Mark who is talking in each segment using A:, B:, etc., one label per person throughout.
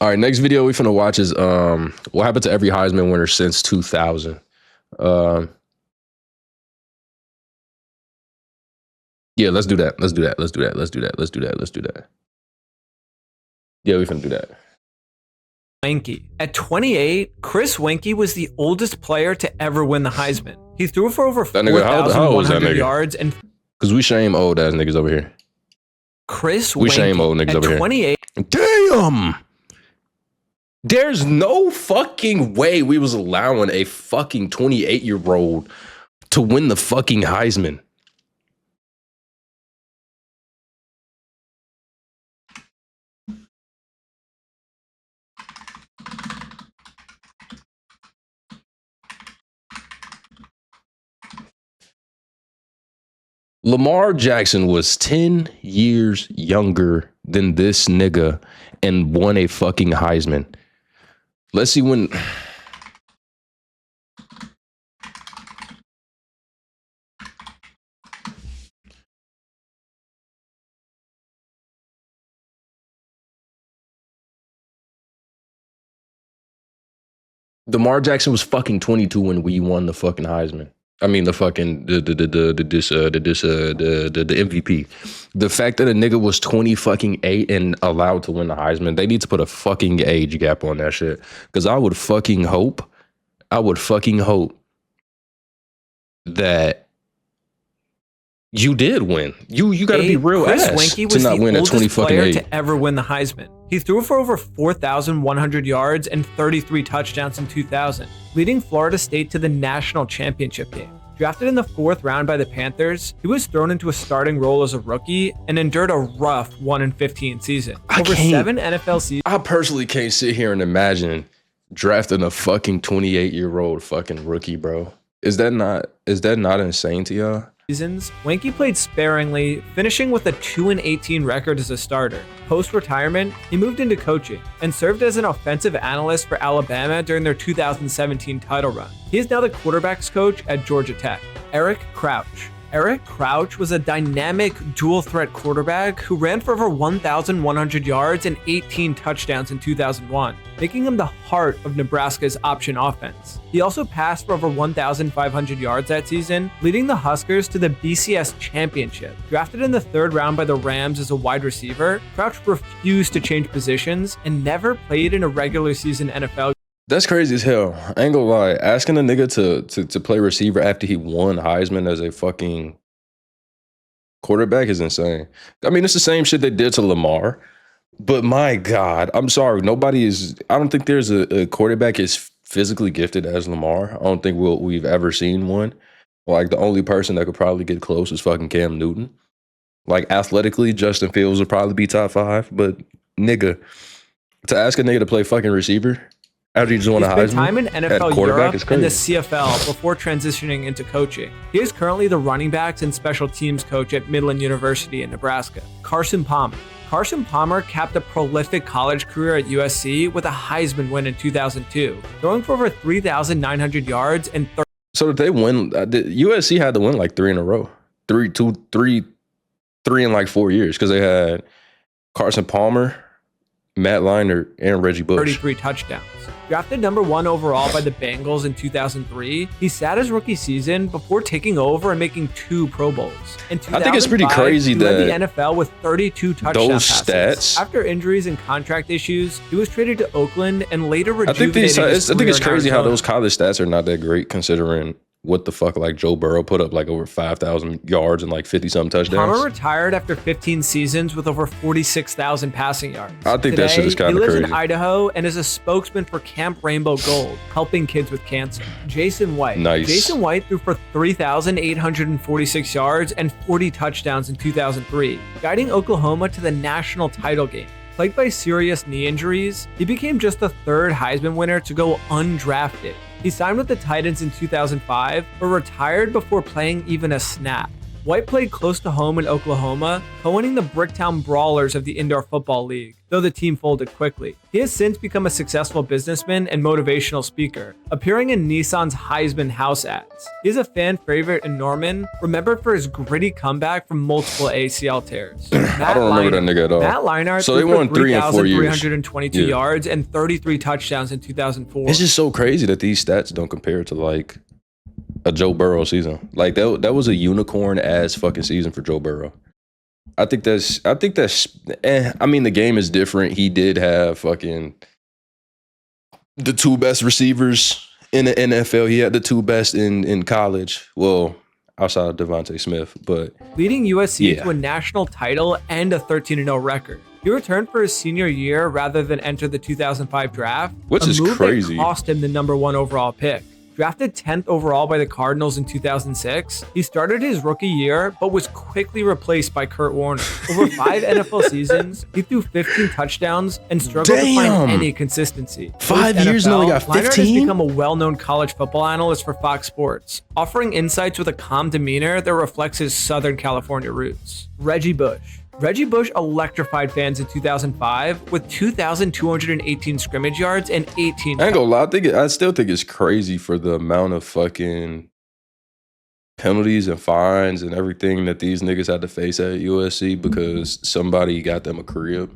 A: All right, next video we finna watch is what happened to every Heisman winner since 2000. Yeah, let's do that. Let's do that. Let's do that. Let's do that. Let's do that. Let's do that. Yeah, we finna do that.
B: Weinke. At 28, Chris Weinke was the oldest player to ever win the Heisman. He threw for over
A: That nigga, how old is that
B: 4,100
A: nigga?
B: yards and
A: Because we shame old ass niggas over here.
B: Chris
A: We
B: Weinke
A: shame old niggas
B: at
A: over here.
B: 28
A: Damn! There's no fucking way we was allowing a fucking 28-year-old to win the fucking Heisman. Lamar Jackson was 10 years younger than this nigga and won a fucking Heisman. Let's see when. Lamar Jackson was fucking 22 when we won the fucking Heisman. I mean the fucking the MVP. The fact that a nigga was 20 fucking 8 and allowed to win the Heisman, they need to put a fucking age gap on that shit. Because I would fucking hope that you did win. You got to be real
B: Chris
A: ass
B: Weinke
A: to
B: was
A: not
B: the
A: win at 20
B: oldest
A: fucking
B: player
A: 8.
B: to ever win the Heisman. He threw for over 4,100 yards and 33 touchdowns in 2000, leading Florida State to the national championship game. Drafted in the 4th round by the Panthers, he was thrown into a starting role as a rookie and endured a rough 1-15 season. Over 7 NFL seasons.
A: I personally can't sit here and imagine drafting a fucking 28-year-old fucking rookie, bro. Is that not insane to y'all?
B: Weinke played sparingly, finishing with a 2-18 record as a starter. Post-retirement, he moved into coaching and served as an offensive analyst for Alabama during their 2017 title run. He is now the quarterbacks coach at Georgia Tech. Eric Crouch. Eric Crouch was a dynamic dual-threat quarterback who ran for over 1,100 yards and 18 touchdowns in 2001, making him the heart of Nebraska's option offense. He also passed for over 1,500 yards that season, leading the Huskers to the BCS championship. Drafted in the 3rd round by the Rams as a wide receiver, Crouch refused to change positions and never played in a regular season NFL.
A: That's crazy as hell. I ain't gonna lie. Asking a nigga to play receiver after he won Heisman as a fucking quarterback is insane. I mean, it's the same shit they did to Lamar. But my God, I'm sorry. I don't think there's a quarterback as physically gifted as Lamar. I don't think we've ever seen one. Like, the only person that could probably get close is fucking Cam Newton. Like, athletically, Justin Fields would probably be top 5. But, nigga, to ask a nigga to play fucking receiver after you just won a Heisman,
B: time in NFL
A: quarterback
B: Europe
A: is
B: and the
A: crazy.
B: CFL before transitioning into coaching. He is currently the running backs and special teams coach at Midland University in Nebraska. Carson Palmer. Carson Palmer capped a prolific college career at USC with a Heisman win in 2002, throwing for over 3,900 yards and
A: So did they win? USC had to win like 3 in a row. Three in like 4 years because they had Carson Palmer, Matt Leinart, and Reggie Bush.
B: 33 touchdowns. Drafted number 1 overall by the Bengals in 2003, he sat his rookie season before taking over and making 2 Pro Bowls. In 2005,
A: I think it's pretty crazy
B: he led
A: that
B: the NFL with 32 touchdown
A: those
B: passes.
A: stats.
B: After injuries and contract issues, he was traded to Oakland and later
A: I think
B: rejuvenated his
A: I think
B: career
A: it's
B: in
A: crazy how
B: Arizona.
A: those college stats are not that great considering what the fuck, like Joe Burrow put up like over 5,000 yards and like 50-something touchdowns.
B: Palmer retired after 15 seasons with over 46,000 passing yards.
A: I think that shit is
B: Today,
A: kinda
B: He lives
A: crazy.
B: in Idaho and is a spokesman for Camp Rainbow Gold, helping kids with cancer. Jason White.
A: Nice.
B: Jason White threw for 3,846 yards and 40 touchdowns in 2003, guiding Oklahoma to the national title game. Plagued by serious knee injuries, he became just the 3rd Heisman winner to go undrafted. He signed with the Titans in 2005, but retired before playing even a snap. White played close to home in Oklahoma, co-owning the Bricktown Brawlers of the Indoor Football League, though the team folded quickly. He has since become a successful businessman and motivational speaker, appearing in Nissan's Heisman house ads. He is a fan favorite in Norman, remembered for his gritty comeback from multiple ACL tears.
A: I don't remember that nigga at all.
B: Matt Leinart
A: So they won 3 in 4 years.
B: 322 yards and 33 touchdowns in 2004.
A: It's just so crazy that these stats don't compare to like a Joe Burrow season. Like that was a unicorn ass fucking season for Joe Burrow. I think that's I mean, the game is different. He did have fucking the 2 best receivers in the NFL. He had the 2 best in college. Well, outside of Devontae Smith, but
B: leading USC to a national title and a 13-0 record. He returned for his senior year rather than enter the 2005 draft,
A: which is crazy.
B: That cost him the #1 overall pick. Drafted 10th overall by the Cardinals in 2006, he started his rookie year but was quickly replaced by Kurt Warner. Over 5 NFL seasons, he threw 15 touchdowns and struggled to find any consistency.
A: 5 years and only got 15?
B: Leinart has become a well-known college football analyst for Fox Sports, offering insights with a calm demeanor that reflects his Southern California roots. Reggie Bush. Reggie Bush electrified fans in 2005 with 2,218 scrimmage yards and 18.
A: I ain't gonna lie, I still think it's crazy for the amount of fucking penalties and fines and everything that these niggas had to face at USC because somebody got them a crib.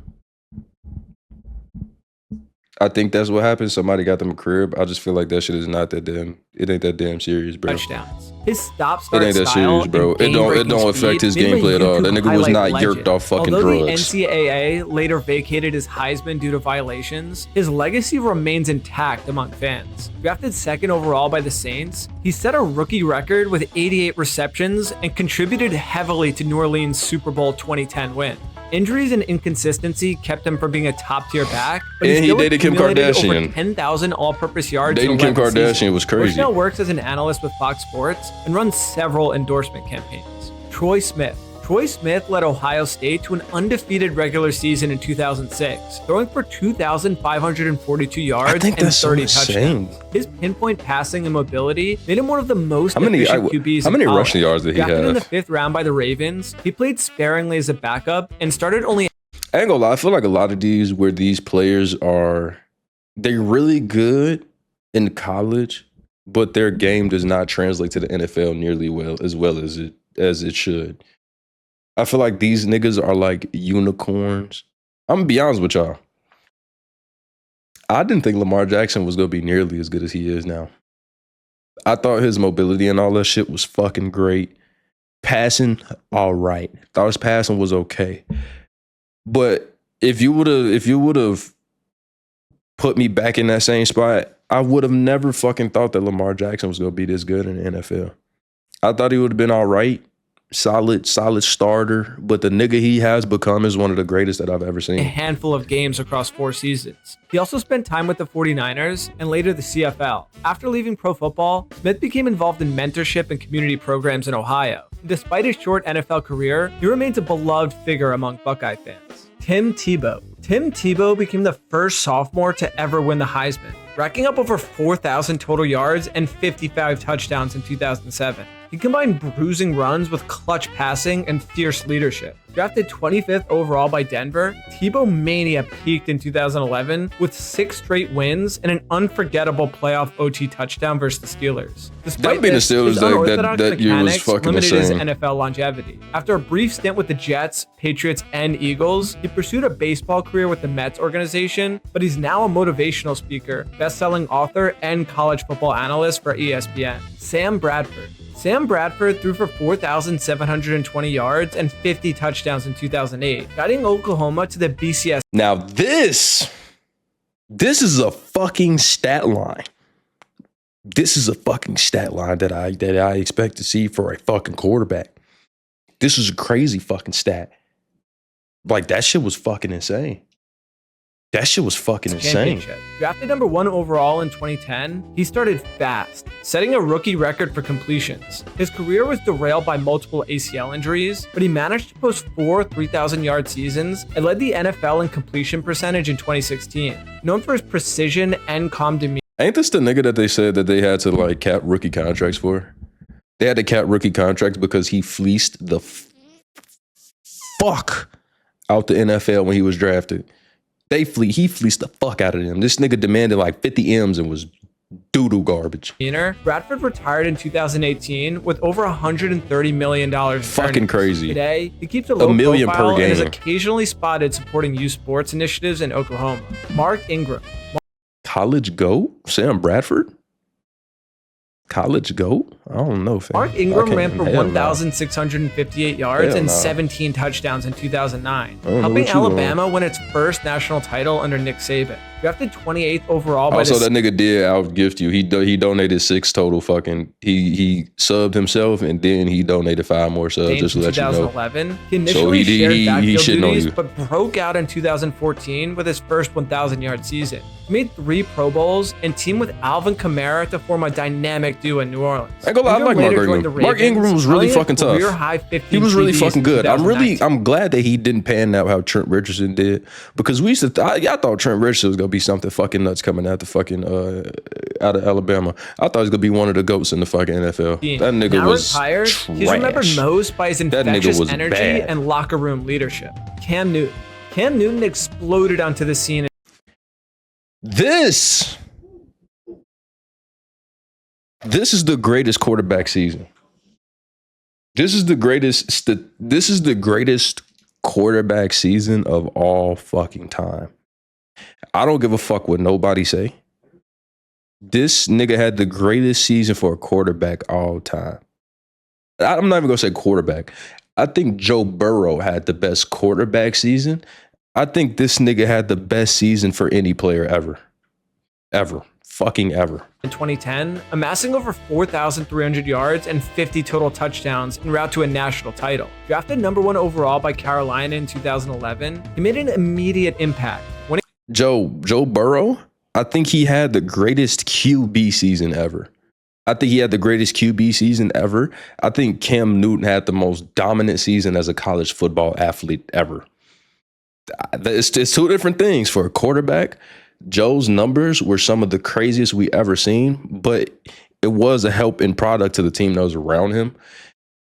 A: I think that's what happened. Somebody got them a crib. I just feel like that shit is not that damn. It ain't that damn serious, bro.
B: Touchdowns. His stop-start
A: It ain't that serious, bro. It don't affect his gameplay at all. That nigga was not yerked off fucking
B: Although
A: drugs.
B: the NCAA later vacated his Heisman due to violations, his legacy remains intact among fans. Drafted 2nd overall by the Saints, he set a rookie record with 88 receptions and contributed heavily to New Orleans' Super Bowl 2010 win. Injuries and inconsistency kept him from being a top-tier back, but
A: and he dated Kim
B: accumulated
A: Kardashian.
B: over 10,000 all-purpose yards.
A: Dating Kim Kardashian was crazy.
B: Bush now works as an analyst with Fox Sports and runs several endorsement campaigns. Troy Smith. Troy Smith led Ohio State to an undefeated regular season in 2006, throwing for 2,542 yards and 30 touchdowns. His pinpoint passing and mobility made him one of the most efficient QBs.
A: How many rushing yards did he have?
B: Drafted in the 5th round by the Ravens, he played sparingly as a backup and started only.
A: I ain't gonna lie, I feel like a lot of these where these players they're really good in college, but their game does not translate to the NFL nearly as well as it should. I feel like these niggas are like unicorns. I'm gonna be honest with y'all. I didn't think Lamar Jackson was gonna be nearly as good as he is now. I thought his mobility and all that shit was fucking great. Passing, all right. Thought his passing was okay. But if you would have put me back in that same spot, I would have never fucking thought that Lamar Jackson was gonna be this good in the NFL. I thought he would have been all right. Solid starter, but the nigga he has become is one of the greatest that I've ever seen.
B: A handful of games across 4 seasons. He also spent time with the 49ers and later the CFL. After leaving pro football, Smith became involved in mentorship and community programs in Ohio. Despite his short NFL career, he remains a beloved figure among Buckeye fans. Tim Tebow. Tim Tebow became the first sophomore to ever win the Heisman, racking up over 4,000 total yards and 55 touchdowns in 2007. He combined bruising runs with clutch passing and fierce leadership. Drafted 25th overall by Denver, Tebow mania peaked in 2011 with 6 straight wins and an unforgettable playoff OT touchdown versus the Steelers. Despite
A: being the
B: this,
A: Steelers,
B: his unorthodox
A: that year was
B: mechanics
A: fucking
B: limited his
A: insane.
B: NFL longevity. After a brief stint with the Jets, Patriots, and Eagles, he pursued a baseball career with the Mets organization, but he's now a motivational speaker, best-selling author, and college football analyst for ESPN. Sam Bradford. Sam Bradford threw for 4,720 yards and 50 touchdowns in 2008, guiding Oklahoma to the BCS.
A: Now this is a fucking stat line. This is a fucking stat line that I expect to see for a fucking quarterback. This is a crazy fucking stat. Like, that shit was fucking insane. That shit was fucking insane.
B: Drafted #1 overall in 2010, he started fast, setting a rookie record for completions. His career was derailed by multiple ACL injuries, but he managed to post 4 3,000-yard seasons and led the NFL in completion percentage in 2016. Known for his precision and calm demeanor.
A: Ain't this the nigga that they said that they had to like cap rookie contracts for? They had to cap rookie contracts because he fleeced the fuck out the NFL when he was drafted. He fleeced the fuck out of them. This nigga demanded like 50 M's and was doo-doo garbage.
B: Bradford retired in 2018 with over $130 million.
A: Fucking crazy.
B: Today, he keeps a low
A: $1 million
B: profile
A: per game.
B: and is occasionally spotted supporting youth sports initiatives in Oklahoma. Mark Ingram.
A: College GOAT? Sam Bradford? College GOAT? I don't know, fam.
B: Mark Ingram ran for 1,658 yards and 17 touchdowns in 2009, helping Alabama win its first national title under Nick Saban. Drafted 28th overall by
A: also, that nigga did outgift you. He donated 6 total fucking. He subbed himself and then he donated 5 more subs just to let you know.
B: 2011. He initially shared backfield
A: shitting
B: duties,
A: on you.
B: but broke out in 2014 with his first 1,000-yard season. He made 3 Pro Bowls and teamed with Alvin Kamara to form a dynamic duo in New Orleans.
A: I like Mark Ingram. Mark Ingram was really fucking tough. He was really fucking good. I'm glad that he didn't pan out how Trent Richardson did, because we used to. I thought Trent Richardson was gonna be something fucking nuts coming out the fucking out of Alabama. I thought he was gonna be one of the GOATs in the fucking NFL. That nigga
B: now
A: was
B: retired.
A: Trash.
B: He's remembered most by his infectious energy
A: bad.
B: and locker room leadership. Cam Newton exploded onto the scene.
A: This is the greatest quarterback season. This is the greatest quarterback season of all fucking time. I don't give a fuck what nobody say. This nigga had the greatest season for a quarterback all time. I'm not even gonna say quarterback. I think Joe Burrow had the best quarterback season. I think this nigga had the best season for any player ever. Ever. Fucking ever.
B: In 2010, amassing over 4,300 yards and 50 total touchdowns en route to a national title. Drafted number 1 overall by Carolina in 2011, he made an immediate impact.
A: Joe Burrow, I think he had the greatest QB season ever. I think Cam Newton had the most dominant season as a college football athlete ever. It's 2 different things. For a quarterback, Joe's numbers were some of the craziest we ever seen, but it was a helping product to the team that was around him.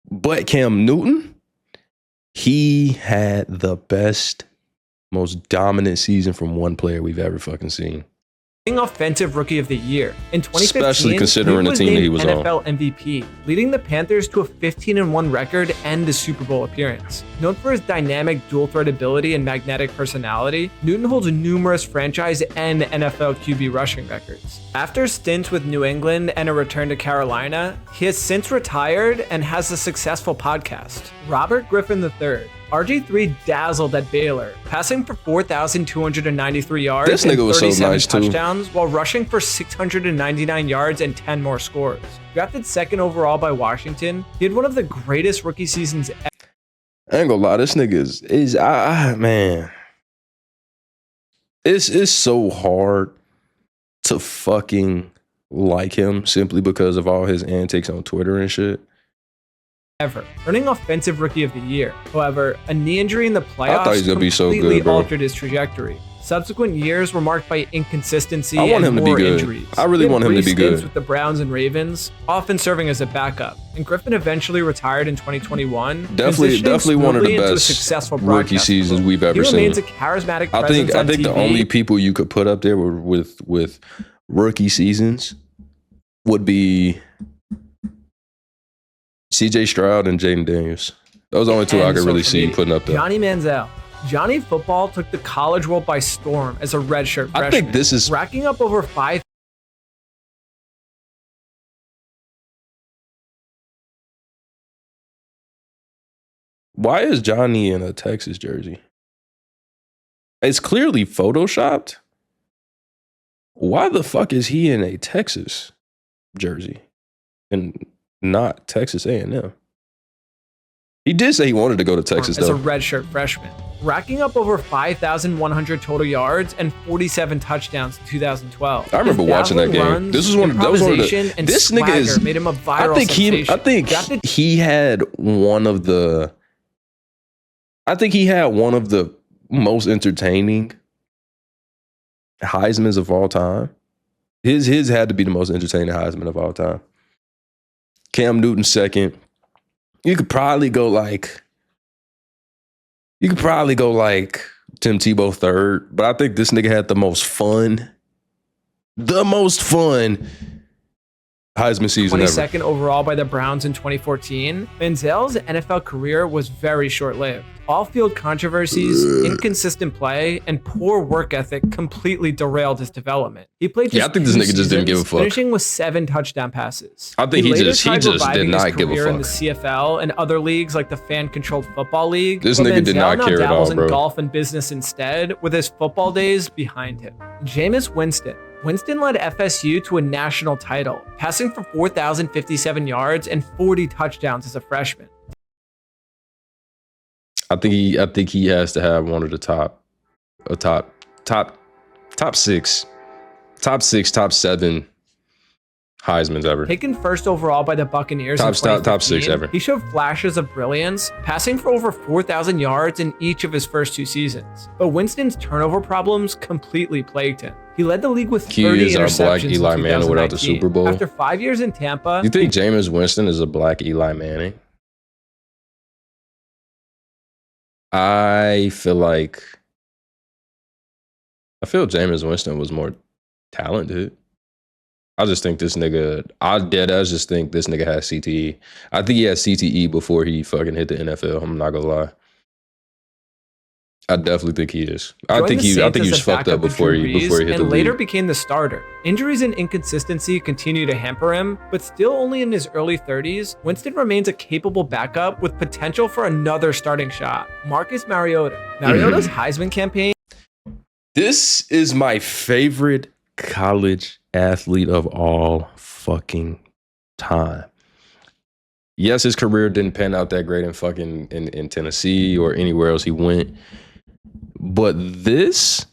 A: But Cam Newton, he had the best, most dominant season from one player we've ever fucking seen.
B: Offensive Rookie of the Year. In 2015,
A: especially considering the team that he was
B: NFL
A: on.
B: MVP, leading the Panthers to a 15-1 record and a Super Bowl appearance. Known for his dynamic dual-threat ability and magnetic personality, Newton holds numerous franchise and NFL QB rushing records. After stints with New England and a return to Carolina, he has since retired and has a successful podcast. Robert Griffin III. RG3 dazzled at Baylor, passing for 4,293 yards
A: this nigga
B: and
A: was
B: 37
A: so nice
B: touchdowns, while rushing for 699 yards and 10 more scores. Drafted 2nd overall by Washington, he had one of the greatest rookie seasons ever.
A: I ain't gonna lie, this nigga is man. It's so hard to fucking like him simply because of all his antics on Twitter and shit.
B: Earning Offensive Rookie of the Year. However, a knee injury in the playoffs
A: I thought he was gonna be so
B: completely
A: good, bro.
B: altered his trajectory. Subsequent years were marked by inconsistency
A: I want
B: and
A: him to
B: more
A: be good.
B: injuries.
A: I really
B: He had
A: want him to
B: brief
A: be
B: stints
A: good.
B: with the Browns and Ravens, often serving as a backup. And Griffin eventually retired in 2021.
A: Definitely one of the
B: transitioning into a
A: best
B: successful
A: rookie
B: broadcast
A: seasons
B: role.
A: we've ever
B: He
A: seen.
B: remains a charismatic presence
A: I
B: on
A: think the
B: TV.
A: only people you could put up there with rookie seasons would be CJ Stroud and Jaden Daniels. Those are the only 2 I
B: and
A: could really
B: social
A: see
B: media.
A: putting up there.
B: Johnny Manziel. Johnny Football took the college world by storm as a redshirt freshman.
A: I think this is
B: racking up over 5.
A: Why is Johnny in a Texas jersey? It's clearly photoshopped. Why the fuck is he in a Texas jersey and not Texas A&M? He did say he wanted to go to Texas,
B: as
A: though.
B: a redshirt freshman, racking up over 5,100 total yards and 47 touchdowns in 2012.
A: I remember watching that game. This was one of the. This nigga is.
B: Made him a viral
A: I think he had one of the. I think he had one of the most entertaining Heismans of all time. His had to be the most entertaining Heisman of all time. Cam Newton second. You could probably go like Tim Tebow third, but I think this nigga had the most fun Heisman season ever.
B: 22nd overall by the Browns in 2014, Manziel's NFL career was very short-lived. Off-field controversies, inconsistent play, and poor work ethic completely derailed his development. He played just
A: I think this nigga just didn't give a fuck.
B: Finishing with 7 touchdown passes.
A: I think he just
B: tried
A: did
B: reviving
A: not
B: his
A: give a
B: career in the
A: fuck.
B: CFL and other leagues like the fan-controlled football league.
A: This
B: but
A: nigga did not
B: Manziel now
A: care at
B: dabbles
A: all,
B: in
A: bro.
B: golf and business instead, with his football days behind him. Jameis Winston. Winston led FSU to a national title, passing for 4,057 yards and 40 touchdowns as a freshman.
A: I think he has to have one of the top 6, top 7 Heisman's ever.
B: Taken first overall by the Buccaneers
A: Top
B: in 2015,
A: 6 ever.
B: he showed flashes of brilliance, passing for over 4,000 yards in each of his first 2 seasons. But Winston's turnover problems completely plagued him. He led the league with 30
A: He is our
B: interceptions
A: black Eli
B: in
A: Manning without the
B: 2019.
A: Super Bowl.
B: After 5 years in Tampa,
A: You think Jameis Winston is a black Eli Manning? I feel Jameis Winston was more talented. I just think this nigga, I just think this nigga has CTE. I think he had CTE before he fucking hit the NFL. I'm not gonna lie. I definitely think he is. I think he was fucked up before he hit the
B: and later
A: league.
B: became the starter. Injuries and inconsistency continue to hamper him, but still only in his early 30s, Winston remains a capable backup with potential for another starting shot. Marcus Mariota. Mariota's Heisman campaign.
A: This is my favorite college athlete of all fucking time. Yes, his career didn't pan out that great in Tennessee or anywhere else he went. But this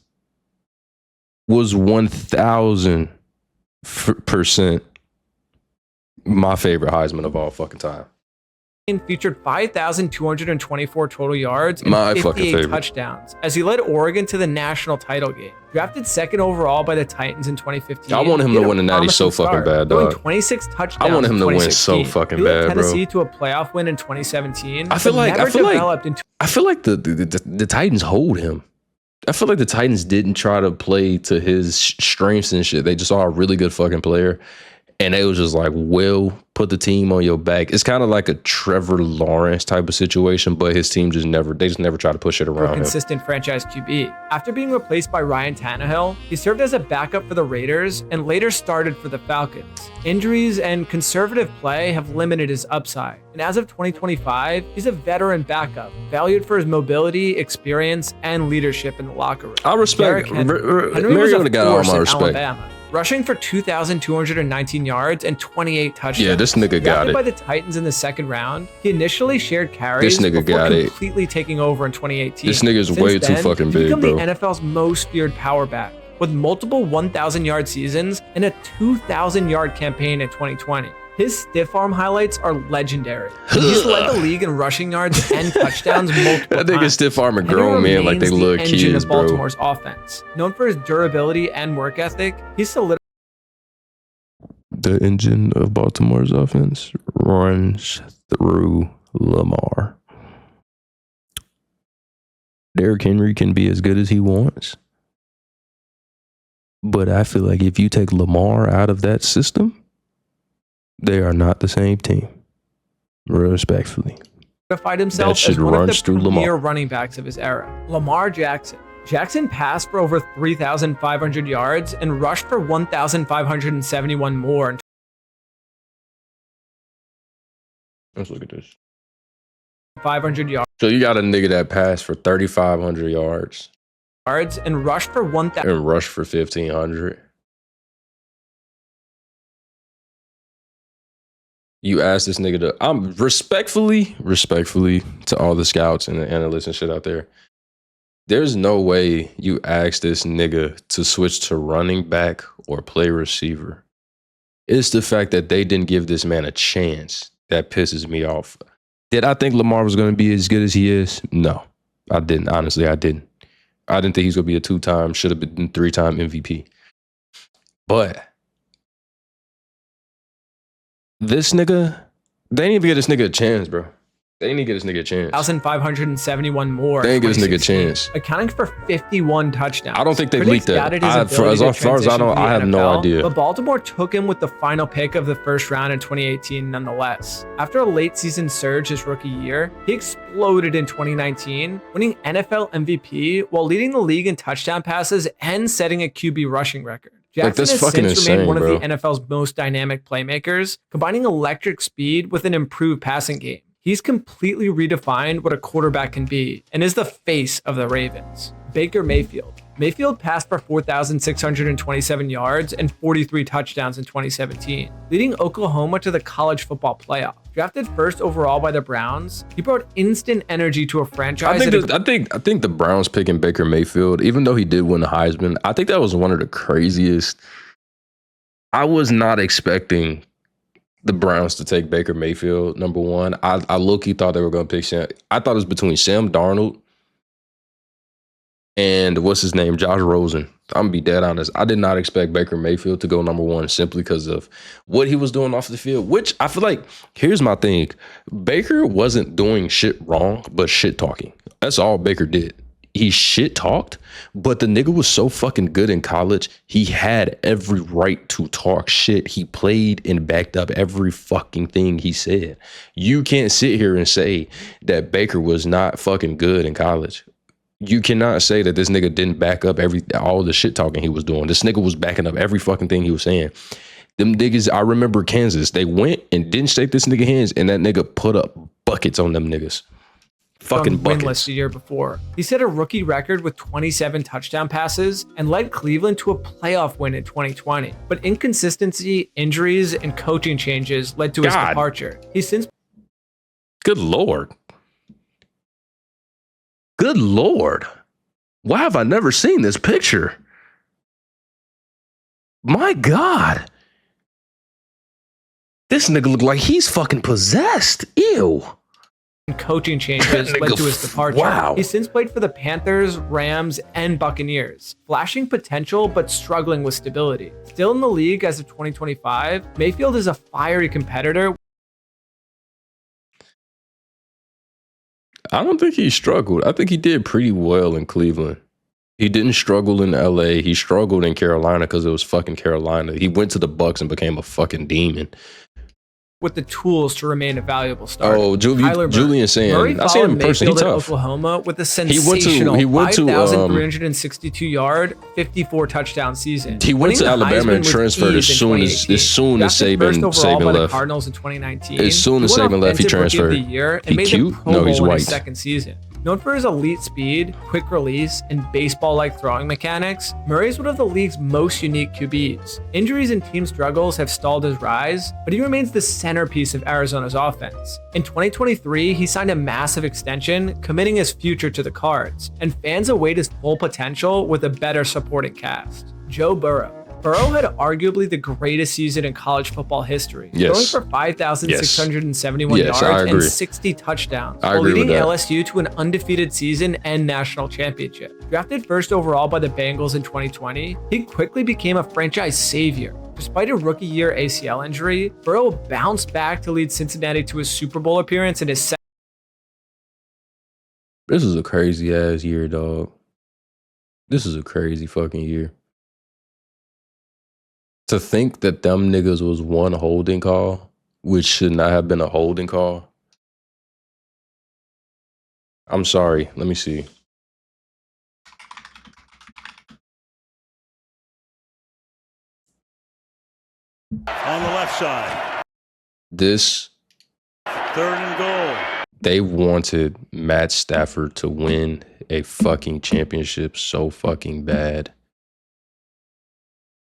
A: was 1,000% my favorite Heisman of all fucking time.
B: Featured 5,224 total yards and
A: My fucking
B: 58
A: favorite.
B: touchdowns as he led Oregon to the national title game. Drafted 2nd overall by the Titans in 2015.
A: I want him to win the Natty so fucking bad,
B: throwing
A: dog.
B: 26 touchdowns.
A: I want him
B: in
A: to win
B: 2016.
A: so fucking
B: he led
A: bad, bro.
B: Tennessee to a playoff win in 2017.
A: I feel
B: but
A: like
B: never developed into
A: the Titans hold him. I feel like the Titans didn't try to play to his strengths and shit. They just saw a really good fucking player. And they was just like, well, put the team on your back. It's kind of like a Trevor Lawrence type of situation, but his team just never try to push it
B: a
A: around him.
B: consistent franchise QB. After being replaced by Ryan Tannehill, he served as a backup for the Raiders and later started for the Falcons. Injuries and conservative play have limited his upside. And as of 2025, he's a veteran backup, valued for his mobility, experience, and leadership in the locker room.
A: I respect
B: Henry was a
A: Mariota got all
B: force
A: my
B: in
A: respect.
B: Alabama, rushing for 2,219 yards and 28 touchdowns.
A: Yeah, this nigga got
B: Drafted
A: it.
B: by the Titans in the 2nd round, he initially shared carries
A: This nigga
B: before
A: got it.
B: completely taking over in 2018.
A: This nigga's
B: Since
A: way too
B: then,
A: fucking
B: he's
A: big,
B: become
A: bro.
B: the NFL's most feared power back, with multiple 1,000-yard seasons and a 2,000-yard campaign in 2020. His stiff arm highlights are legendary. He's led the league in rushing yards and touchdowns multiple
A: That nigga
B: times.
A: stiff arm a
B: Henry
A: grown man like they
B: remains
A: little
B: the engine
A: kids,
B: of
A: bro.
B: Baltimore's offense. Known for his durability and work ethic, he's solidified
A: The engine of Baltimore's offense runs through Lamar. Derrick Henry can be as good as he wants. But I feel like if you take Lamar out of that system, they are not the same team. Respectfully.
B: himself
A: shit
B: as one of the
A: runs through
B: premier
A: Lamar.
B: running backs of his era. Lamar Jackson. Jackson passed for over 3,500 yards and rushed for 1,571 more in
A: Let's look at this.
B: 500
A: So you got a nigga that passed for 3,500 yards
B: yards and rushed for 1,000.
A: and rushed for 1,500. You ask this nigga to, I'm respectfully to all the scouts and the analysts and shit out there. There's no way you ask this nigga to switch to running back or play receiver. It's the fact that they didn't give this man a chance that pisses me off. Did I think Lamar was going to be as good as he is? No, I didn't. Honestly, I didn't. I didn't think he's going to be a 2-time, should have been 3-time MVP. But this nigga They didn't even get this nigga a chance, bro. They didn't even get this nigga a chance.
B: 1,571 more.
A: They didn't get this nigga a chance.
B: Accounting for 51 touchdowns.
A: I don't think they
B: Critics
A: leaked that.
B: doubted his
A: As far as I know, I have no idea.
B: But Baltimore took him with the final pick of the first round in 2018 nonetheless. After a late season surge his rookie year, he exploded in 2019, winning NFL MVP while leading the league in touchdown passes and setting a QB rushing record. Jackson has since remained one of the NFL's most dynamic playmakers, combining electric speed with an improved passing game. He's completely redefined what a quarterback can be and is the face of the Ravens. Baker Mayfield. Mayfield passed for 4,627 yards and 43 touchdowns in 2017, leading Oklahoma to the college football playoff. Drafted first overall by the Browns, he brought instant energy to a franchise.
A: I think the Browns picking Baker Mayfield, even though he did win the Heisman, I think that was one of the craziest. I was not expecting the Browns to take Baker Mayfield, number one. I low-key thought they were going to pick Sam. I thought it was between Sam Darnold and what's his name, Josh Rosen. I'm going to be dead honest. I did not expect Baker Mayfield to go number one simply because of what he was doing off the field, which I feel like, here's my thing. Baker wasn't doing shit wrong, but shit talking. That's all Baker did. He shit talked, but the nigga was so fucking good in college. He had every right to talk shit. He played and backed up every fucking thing he said. You can't sit here and say that Baker was not fucking good in college. You cannot say that this nigga didn't back up all the shit talking he was doing. This nigga was backing up every fucking thing he was saying. Them niggas, I remember Kansas, they went and didn't shake this nigga hands, and that nigga put up buckets on them niggas. Fucking buckets.
B: Winless the year before. He set a rookie record with 27 touchdown passes and led Cleveland to a playoff win in 2020. But inconsistency, injuries, and coaching changes led to his departure. He's since...
A: Good Lord. Good Lord. Why have I never seen this picture? My God. This nigga look like he's fucking possessed. Ew.
B: Coaching changes led to his departure.
A: Wow.
B: He's since played for the Panthers, Rams, and Buccaneers, flashing potential but struggling with stability. Still in the league as of 2025, Mayfield is a fiery competitor.
A: I don't think he struggled. I think he did pretty well in Cleveland. He didn't struggle in LA. He struggled in Carolina because it was fucking Carolina. He went to the Bucs and became a fucking demon.
B: With the tools to remain a valuable starter.
A: Oh, Julian saying, I see him in person. He's tough.
B: Oklahoma with a sensational 5,362 yard, 54 touchdown season.
A: He went to Alabama and transferred as soon as Saban left.
B: Cardinals in 2019.
A: As soon as Saban left, he transferred.
B: He cute? No, he's white. Second season. Known for his elite speed, quick release, and baseball-like throwing mechanics, Murray is one of the league's most unique QBs. Injuries and team struggles have stalled his rise, but he remains the centerpiece of Arizona's offense. In 2023, he signed a massive extension, committing his future to the Cards, and fans await his full potential with a better supporting cast. Joe Burrow. Burrow had arguably the greatest season in college football history, throwing for 5,671 yards and 60 touchdowns, while leading LSU to an undefeated season and national championship. Drafted first overall by the Bengals in 2020, he quickly became a franchise savior. Despite a rookie year ACL injury, Burrow bounced back to lead Cincinnati to a Super Bowl appearance in his second.
A: This is a crazy ass year, dog. This is a crazy fucking year. To think that them niggas was one holding call, which should not have been a holding call. I'm sorry. Let me see.
C: On the left side.
A: This.
C: 3rd and goal.
A: They wanted Matt Stafford to win a fucking championship so fucking bad.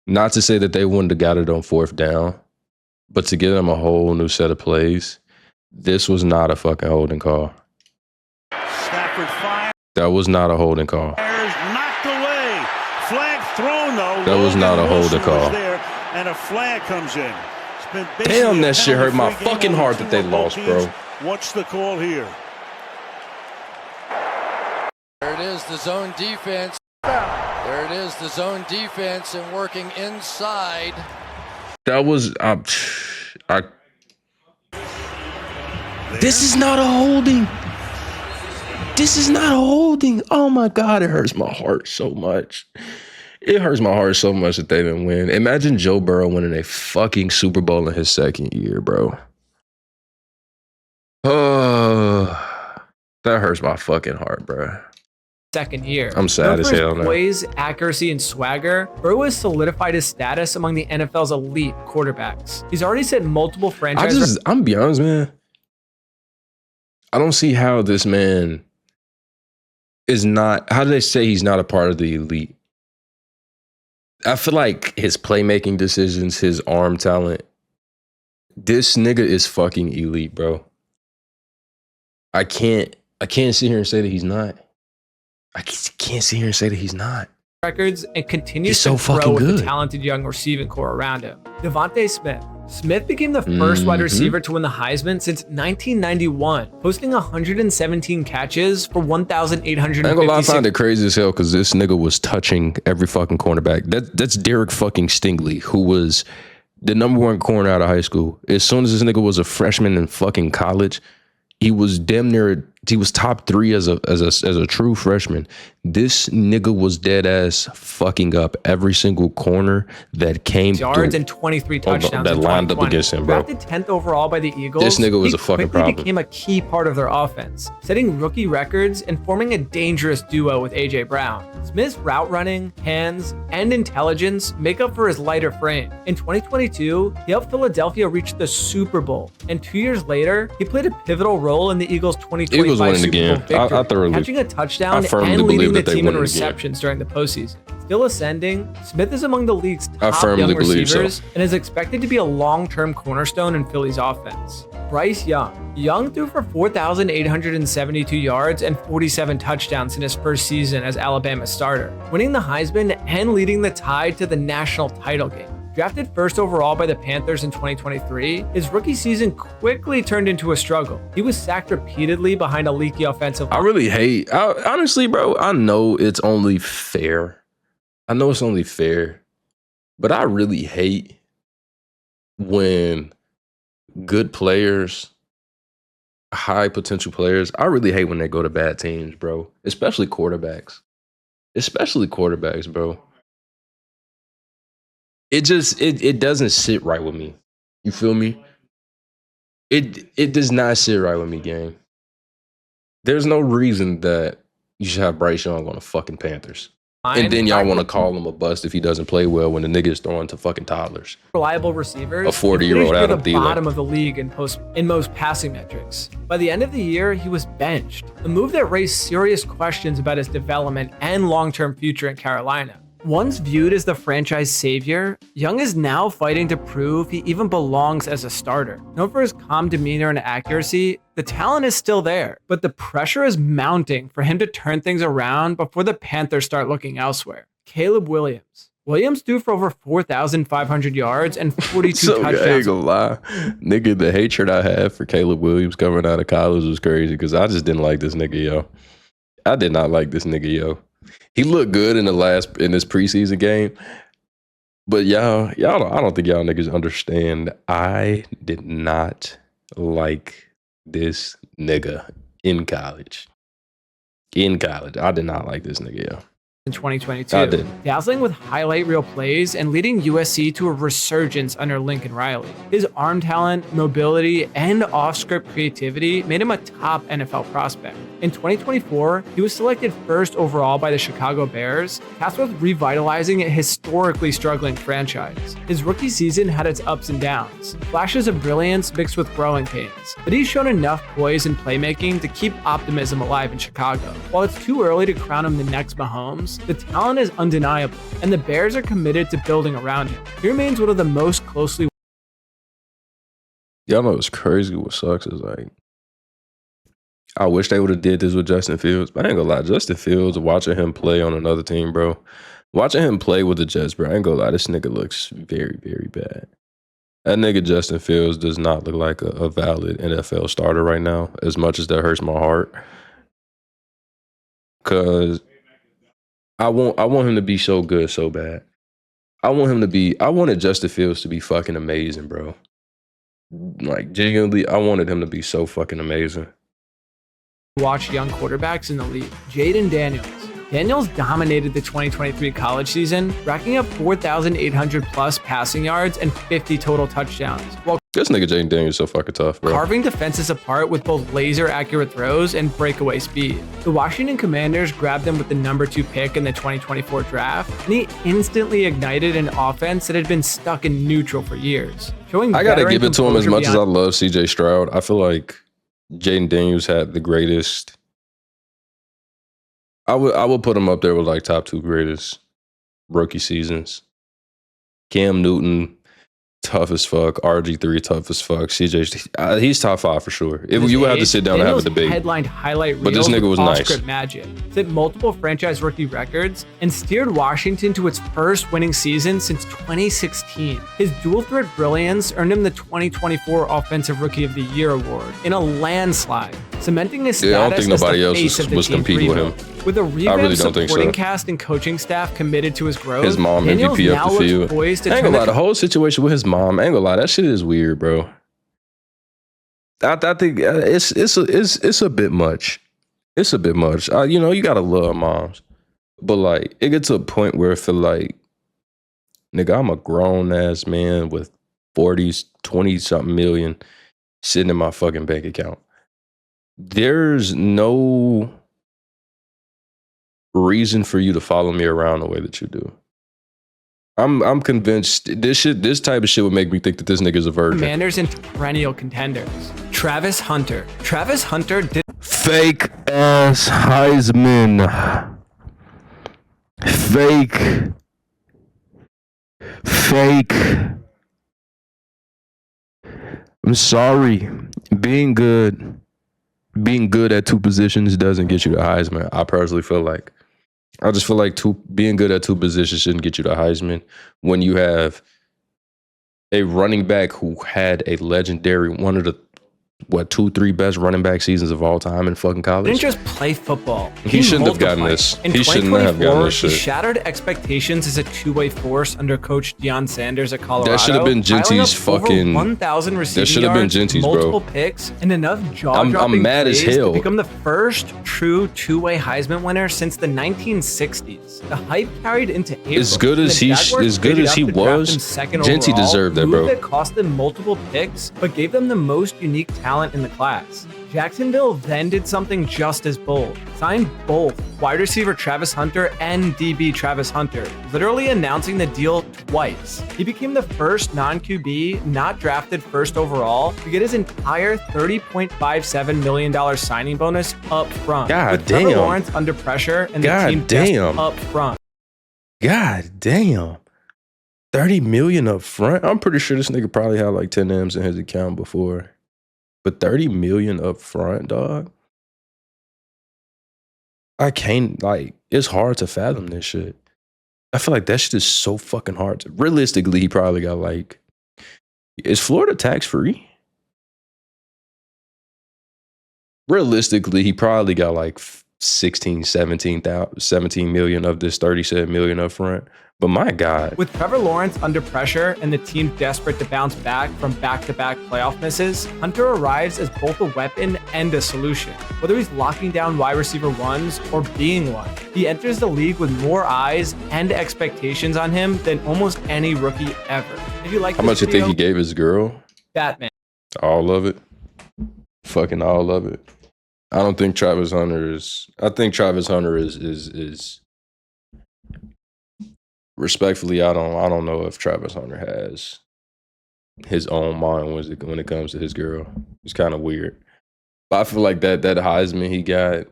A: Not to say that they wouldn't have got it on 4th down, but to give them a whole new set of plays, this was not a fucking holding call.
C: Stafford fire.
A: That was not a holding call.
C: Knocked away. Flag thrown though.
A: That was not a holding call.
C: There, and a flag comes in.
A: Damn, that shit hurt my fucking heart that they lost, bro.
C: What's the call here?
D: There it is, the zone defense. There it is, the zone defense and working inside.
A: That was This is not a holding. This is not a holding. Oh my God, it hurts my heart so much. It hurts my heart so much that they didn't win. Imagine Joe Burrow winning a fucking Super Bowl in his second year, bro. Oh, that hurts my fucking heart, bro.
B: Second year.
A: I'm sad as hell now.
B: Poise, accuracy, and swagger, Burrow has solidified his status among the NFL's elite quarterbacks. He's already set multiple franchise.
A: I'm be honest, man. I don't see how this man is not. How do they say he's not a part of the elite? I feel like his playmaking decisions, his arm talent. This nigga is fucking elite, bro. I can't sit here and say that he's not. I can't sit here and say that he's not.
B: Records and continues
A: so
B: to grow
A: fucking
B: with
A: good.
B: the talented young receiving core around him. Devontae Smith. Smith became the first wide receiver to win the Heisman since 1991, posting 117 catches for 1,856.
A: I ain't gonna lie, I find it crazy as hell because this nigga was touching every fucking cornerback. That's Derek fucking Stingley, who was the number one corner out of high school. As soon as this nigga was a freshman in fucking college, he was damn near. He was top 3 as a true freshman. This nigga was dead ass fucking up every single corner that came
B: yards
A: through.
B: and 23 touchdowns
A: that lined up against him, bro.
B: Drafted 10th overall by the Eagles,
A: This nigga was
B: he
A: a fucking
B: quickly
A: problem.
B: became a key part of their offense, setting rookie records and forming a dangerous duo with AJ Brown. Smith's route running, hands, and intelligence make up for his lighter frame. In 2022, he helped Philadelphia reach the Super Bowl, and 2 years later, he played a pivotal role in the Eagles' 2025
A: Eagles winning
B: Super
A: again.
B: Bowl victory,
A: I thoroughly-
B: catching a touchdown
A: firmly
B: and leading
A: believe
B: the
A: that they
B: team in
A: win again.
B: receptions during the postseason. Still ascending, Smith is among the league's
A: I
B: top
A: firmly
B: young
A: believe so.
B: receivers and is expected to be a long-term cornerstone in Philly's offense. Bryce Young. Young threw for 4,872 yards and 47 touchdowns in his first season as Alabama's starter, winning the Heisman and leading the Tide to the national title game. Drafted first overall by the Panthers in 2023, his rookie season quickly turned into a struggle. He was sacked repeatedly behind a leaky offensive line.
A: I really hate. Honestly, bro, I know it's only fair. But I really hate when good players, high potential players, I really hate when they go to bad teams, bro. Especially quarterbacks, bro. It doesn't sit right with me. You feel me? It does not sit right with me, gang. There's no reason that you should have Bryce Young on the fucking Panthers. And then y'all want to call him a bust if he doesn't play well when the nigga is throwing to fucking toddlers.
B: Reliable receivers.
A: A 40-year-old
B: at
A: Adam
B: the
A: Thielen.
B: bottom of the league in most passing metrics. By the end of the year, he was benched, a move that raised serious questions about his development and long-term future in Carolina. Once viewed as the franchise savior, Young is now fighting to prove he even belongs as a starter. Known for his calm demeanor and accuracy, the talent is still there, but the pressure is mounting for him to turn things around before the Panthers start looking elsewhere. Caleb Williams. Williams threw for over 4,500 yards and 42
A: So I ain't
B: touchdowns.
A: gonna lie, nigga, the hatred I have for Caleb Williams coming out of college was crazy because I just didn't like this nigga, yo. I did not like this nigga, yo. He looked good in this preseason game, but y'all, I don't think y'all niggas understand. I did not like this nigga in college. I did not like this nigga, yo.
B: In 2022,
A: I did.
B: dazzling with highlight reel plays and leading USC to a resurgence under Lincoln Riley. His arm talent, mobility, and off-script creativity made him a top NFL prospect. In 2024, he was selected first overall by the Chicago Bears, tasked with revitalizing a historically struggling franchise. His rookie season had its ups and downs, flashes of brilliance mixed with growing pains, but he's shown enough poise and playmaking to keep optimism alive in Chicago. While it's too early to crown him the next Mahomes, the talent is undeniable, and the Bears are committed to building around him. He remains one of the most closely.
A: Y'all know what's crazy? What sucks is like, I wish they would have did this with Justin Fields, but I ain't gonna lie. Justin Fields, watching him play on another team, bro. Watching him play with the Jets, bro. I ain't gonna lie. This nigga looks very, very bad. That nigga Justin Fields does not look like a valid NFL starter right now, as much as that hurts my heart. Cause I want him to be so good, so bad. I wanted Justin Fields to be fucking amazing, bro. Like, genuinely, I wanted him to be so fucking amazing.
B: Watch young quarterbacks in the league. Jaden Daniels. Daniels dominated the 2023 college season, racking up 4,800 plus passing yards and 50 total touchdowns, while
A: This nigga Jaden Daniels is so fucking tough, bro.
B: carving defenses apart with both laser-accurate throws and breakaway speed. The Washington Commanders grabbed him with the #2 pick in the 2024 draft, and he instantly ignited an offense that had been stuck in neutral for years. Showing
A: I gotta
B: veteran
A: give it to him as
B: composure
A: much as I
B: beyond-
A: love CJ Stroud. I feel like Jaden Daniels had the greatest. I would put him up there with like top 2 greatest rookie seasons. Cam Newton, tough as fuck. RG3, tough as fuck. CJ, he's top 5 for sure. You would have to sit down and have a debate.
B: Headlined highlight
A: But this
B: reels
A: nigga
B: with
A: was nice.
B: off-script magic, set multiple franchise rookie records, and steered Washington to its first winning season since 2016. His dual-threat brilliance earned him the 2024 Offensive Rookie of the Year award in a landslide, cementing his
A: Yeah, I don't
B: status
A: think
B: as
A: nobody
B: the
A: else
B: face of the
A: was
B: team's
A: competing with him.
B: rebuild. With a revamped
A: really don't think so.
B: supporting cast and coaching staff committed to his growth,
A: His mom
B: Daniels
A: MVP
B: now
A: up the
B: looks
A: field.
B: poised to
A: I ain't
B: turn
A: gonna lie,
B: the
A: the whole situation with his mom, I ain't gonna lie, that shit is weird, bro. I think it's a bit much. It's a bit much. You know, you gotta love moms, but like it gets to a point where I feel like, nigga, I'm a grown ass man with 40s, 20 something million sitting in my fucking bank account. There's no reason for you to follow me around the way that you do. I'm convinced this type of shit would make me think that this nigga's a virgin.
B: Commanders into perennial contenders. Travis Hunter. Travis Hunter did
A: Fake ass Heisman. Fake. I'm sorry. Being good at 2 positions doesn't get you the Heisman. I personally feel like. I just feel like being good at 2 positions shouldn't get you the Heisman when you have a running back who had a legendary, one of the 2, 3 best running back seasons of all time in fucking college.
B: didn't just play football.
A: He shouldn't have gotten
B: multiplied.
A: this.
B: In
A: He shouldn't have gotten
B: 2024,
A: this shit.
B: He shattered expectations as a two-way force under Coach Deion Sanders at Colorado.
A: That should have been
B: piling
A: Genty's
B: up over
A: fucking-
B: 1,000 receiving
A: should have been
B: yards,
A: Genty's, bro.
B: multiple picks, and enough jaw-dropping
A: I'm mad as
B: plays
A: hell.
B: to become the first true two-way Heisman winner since the 1960s. The hype carried into April.
A: As good
B: and
A: as
B: the
A: he-
B: Jaguars
A: as good
B: traded
A: as
B: up
A: he
B: to draft
A: was,
B: him second
A: Genty
B: overall,
A: deserved that,
B: move
A: bro.
B: that cost them multiple picks, but gave them the most unique talent in the class. Jacksonville then did something just as bold. Signed both wide receiver Travis Hunter and DB Travis Hunter, literally announcing the deal twice. He became the first non-QB not drafted first overall to get his entire $30.57 million signing bonus up front.
A: God
B: with Trevor
A: damn.
B: Lawrence under pressure and the
A: God
B: team
A: damn.
B: just up front.
A: God damn. 30 million up front? I'm pretty sure this nigga probably had like 10 M's in his account before. But 30 million up front, dog? I can't, like, it's hard to fathom this shit. I feel like that shit is so fucking hard to. Realistically, he probably got like, is Florida tax free? Realistically, he probably got like 17 million of this 37 million up front. But my God.
B: With Trevor Lawrence under pressure and the team desperate to bounce back from back-to-back playoff misses, Hunter arrives as both a weapon and a solution. Whether he's locking down wide receiver ones or being one, he enters the league with more eyes and expectations on him than almost any rookie ever. If you like
A: How
B: this
A: much you
B: video,
A: think he gave his girl?
B: Batman.
A: All of it. Fucking all of it. I don't think Travis Hunter is. I think Travis Hunter is respectfully, I don't know if Travis Hunter has his own mind when it comes to his girl. It's kind of weird. But I feel like that Heisman he got,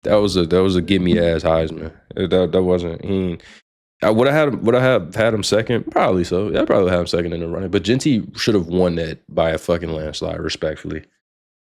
A: that was a give me ass Heisman. That wasn't would I have had him second? Probably so. Yeah, I'd probably have him second in the running. But Genty should have won that by a fucking landslide, respectfully.